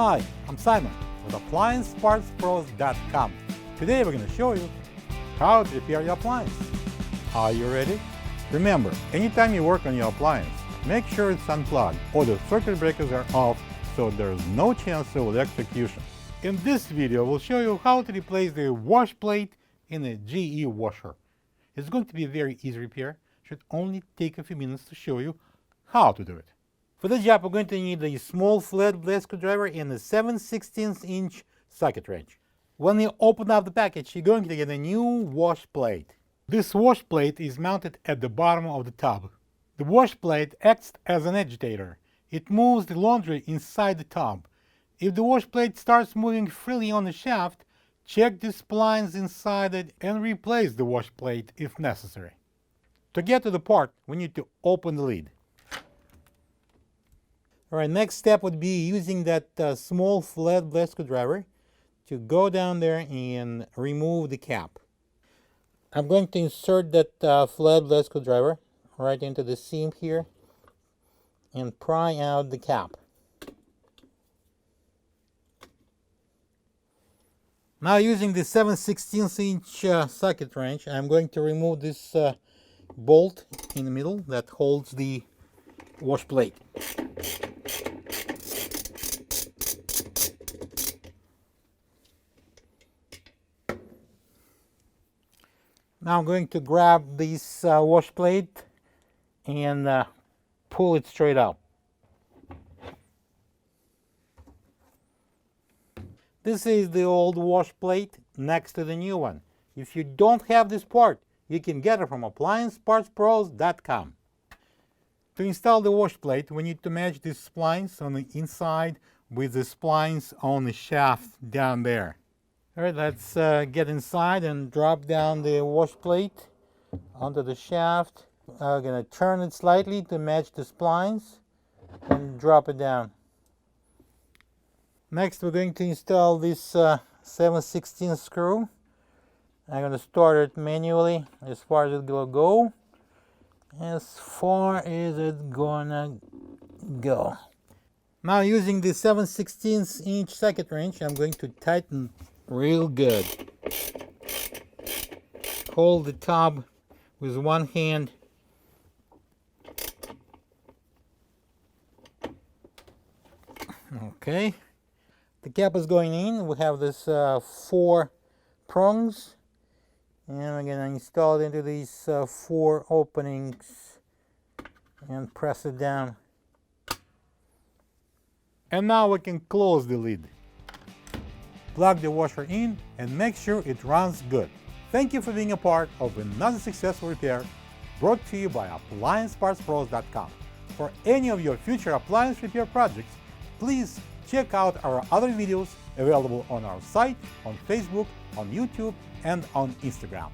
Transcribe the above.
Hi, I'm Simon with AppliancePartsPros.com. Today we're going to show you how to repair your appliance. Are you ready? Remember, anytime you work on your appliance, make sure it's unplugged or the circuit breakers are off so there's no chance of electrocution. In this video, we'll show you how to replace the wash plate in a GE washer. It's going to be a very easy repair. Should only take a few minutes to show you how to do it. For this job, we're going to need a small flat blade screwdriver and a 7/16" socket wrench. When you open up the package, you're going to get a new wash plate. This wash plate is mounted at the bottom of the tub. The wash plate acts as an agitator. It moves the laundry inside the tub. If the wash plate starts moving freely on the shaft, check the splines inside it and replace the wash plate if necessary. To get to the part, we need to open the lid. Alright, next step would be using that small flat blade screwdriver to go down there and remove the cap. I'm going to insert that flat blade screwdriver right into the seam here and pry out the cap. Now, using the 7/16" socket wrench, I'm going to remove this bolt in the middle that holds the wash plate. Now I'm going to grab this wash plate and pull it straight out. This is the old wash plate next to the new one. If you don't have this part, you can get it from AppliancePartsPros.com. To install the wash plate, we need to match the splines on the inside with the splines on the shaft down there. Alright, let's get inside and drop down the wash plate onto the shaft. I'm going to turn it slightly to match the splines and drop it down. Next, we're going to install this 7/16" screw. I'm going to start it manually as far as it will go. As far as it's gonna go. Now, using the 7/16" socket wrench, I'm going to tighten real good. Hold the tub with one hand. Okay. The cap is going in. We have this 4 prongs, and I'm going to install it into these 4 openings and press it down. And now we can close the lid. Plug the washer in and make sure it runs good. Thank you for being a part of another successful repair brought to you by AppliancePartsPros.com. For any of your future appliance repair projects, please check out our other videos available on our site, on Facebook, on YouTube, and on Instagram.